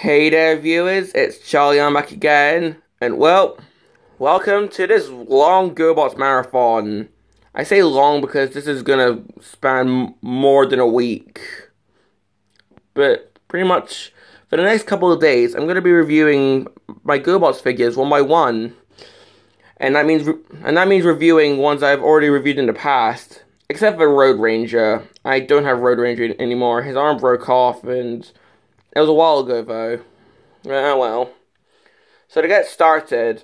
Hey there, viewers, it's Charlie. I'm back again, and welcome to this long GoBots marathon. I say long because this is gonna span more than a week, but pretty much for the next couple of days, I'm gonna be reviewing my GoBots figures one by one, and that means reviewing ones I've already reviewed in the past, except for Road Ranger. I don't have Road Ranger anymore. His arm broke off, and it was a while ago, though. Well. So to get started,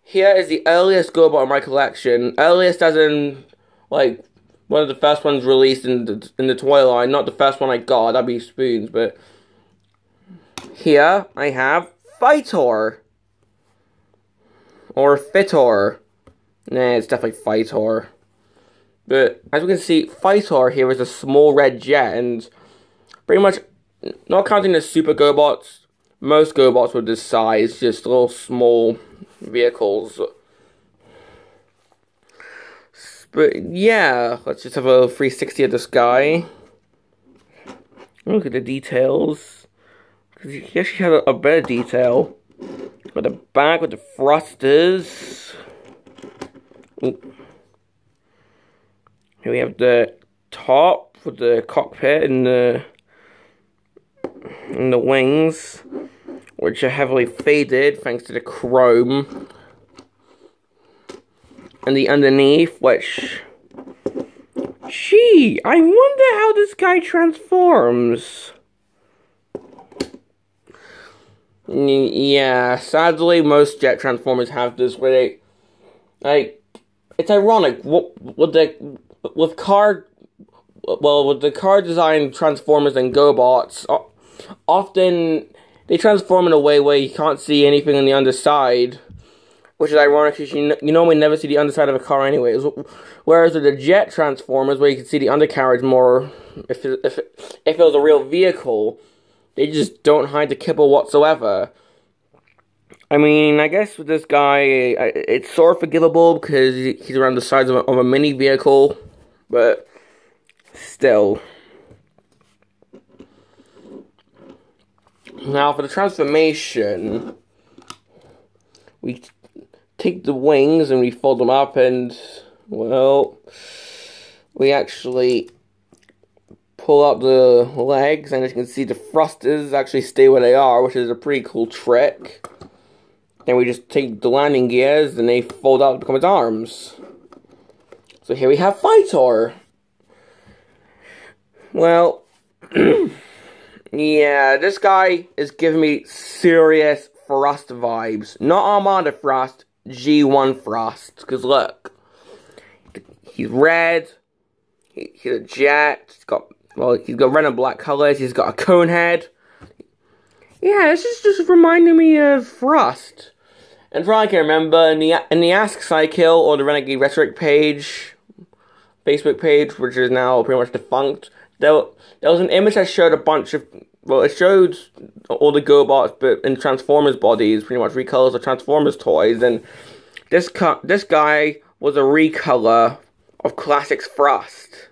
here is the earliest GoBot in my collection. Earliest as in, like, one of the first ones released in the toy line. Not the first one I got, that'd be Spoons, but here I have Fitor. Or Fitor. Nah, it's definitely Fitor. But as we can see, Fitor here is a small red jet, and pretty much, not counting the super GoBots, most GoBots were this size, just little small vehicles. But yeah, let's just have a 360 of this guy. Look at the details. He actually has a better detail. With the back, with the thrusters. Ooh. Here we have the top with the cockpit and the wings, which are heavily faded thanks to the chrome. And the underneath, which, gee, I wonder how this guy transforms. Yeah, sadly, most jet transformers have this where they, like, it's ironic. With the car design transformers and GoBots, often they transform in a way where you can't see anything on the underside, which is ironic because you normally never see the underside of a car anyways. Whereas with the jet transformers, where you can see the undercarriage more, if it was a real vehicle, they just don't hide the kibble whatsoever. I mean, I guess with this guy, it's sort of forgivable because he's around the size of a mini vehicle, but still. Now, for the transformation, we take the wings and we fold them up, and, well, we actually pull out the legs, and as you can see, the thrusters actually stay where they are, which is a pretty cool trick. Then we just take the landing gears, and they fold out to become its arms. So here we have Fitor. Well, yeah, this guy is giving me serious thrust vibes. Not Armada thrust, G1 thrust. Because look, he's red, he's a jet, he's got red and black colors, he's got a cone head. Yeah, this is just reminding me of Thrust. And from what I can remember, in the Ask Psykill or the Renegade Rhetoric page, Facebook page, which is now pretty much defunct, there was an image that showed a bunch of, well, it showed all the GoBots, but in Transformers bodies, pretty much recolors of Transformers toys, and this guy was a recolor of Classics Thrust.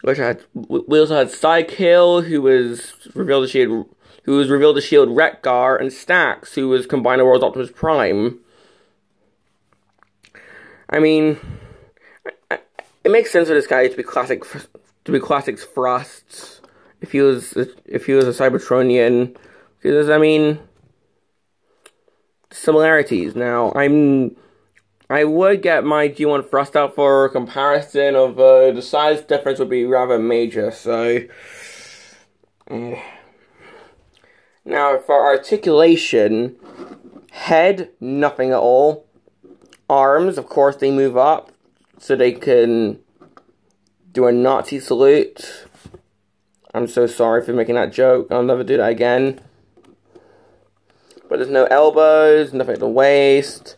Which we also had Psykill, who was revealed to shield Wreck-Gar, and Stax, who was combined with World's Optimus Prime. I mean, it makes sense for this guy to be Classics Thrust if he was a Cybertronian, because I mean, similarities. Now I would get my G1 thrust out for a comparison of the size difference would be rather major, so now for articulation, head, nothing at all. Arms, of course, they move up so they can do a Nazi salute. I'm so sorry for making that joke. I'll never do that again. But there's no elbows, nothing at the waist.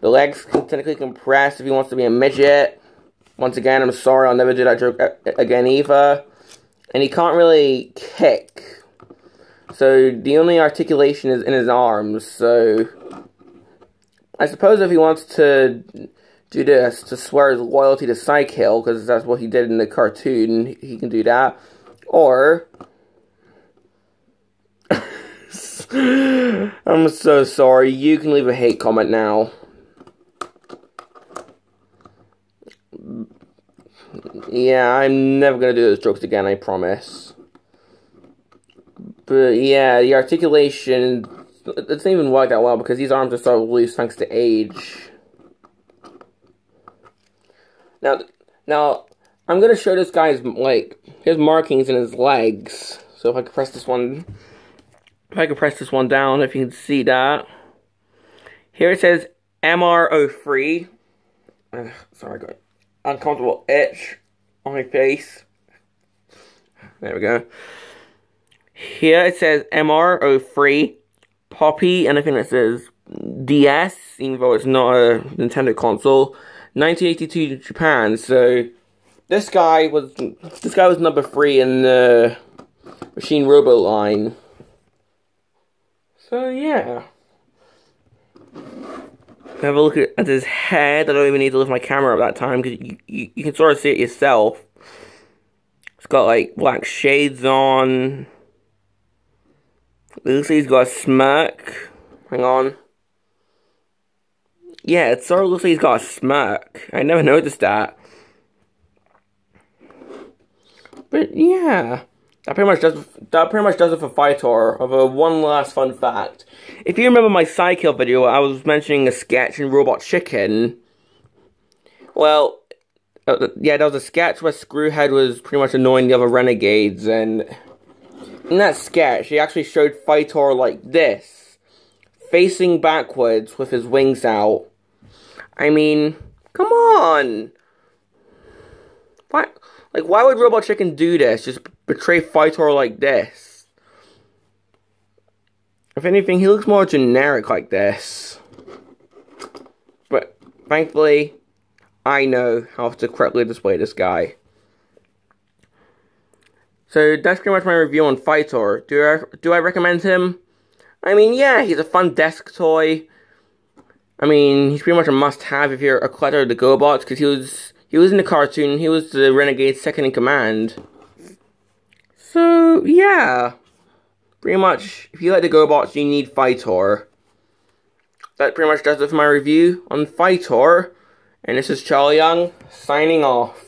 The legs can technically compress if he wants to be a midget. Once again, I'm sorry, I'll never do that joke again either. And he can't really kick. So the only articulation is in his arms. So I suppose if he wants to do this, to swear his loyalty to Psykill, because that's what he did in the cartoon, he can do that. Or I'm so sorry. You can leave a hate comment now. Yeah, I'm never gonna do those jokes again, I promise. But yeah, the articulation, it doesn't even work that well because these arms are so loose thanks to age. Now, I'm gonna show this guy's, like, his markings in his legs. So if I could press this one, down, if you can see that. Here it says MR03. Sorry, I got uncomfortable itch on my face. There we go. Here it says MR03 Poppy, and I think it says DS, even though it's not a Nintendo console. 1982 Japan. So this guy was number 3 in the Machine Robo line. So yeah. Have a look at his head. I don't even need to lift my camera up that time because you can sort of see it yourself. It's got like black shades on. Looks like he's got a smirk. Hang on. Yeah, it sort of looks like he's got a smirk. I never noticed that. But yeah, that pretty much does it for Fitor. Of a one last fun fact. If you remember my Psykill video, I was mentioning a sketch in Robot Chicken. Well, yeah, there was a sketch where Screwhead was pretty much annoying the other renegades, and in that sketch, he actually showed Fitor like this, facing backwards with his wings out. I mean, come on! Why would Robot Chicken do this? Just betray Fitor like this? If anything, he looks more generic like this. But, thankfully, I know how to correctly display this guy. So, that's pretty much my review on Fitor. Do I recommend him? I mean, yeah, he's a fun desk toy. I mean, he's pretty much a must-have if you're a collector of the GoBots, because he was in the cartoon, he was the Renegade's second in command. So, yeah. Pretty much, if you like the GoBots, you need Fitor. That pretty much does it for my review on Fitor. And this is Charlie Young, signing off.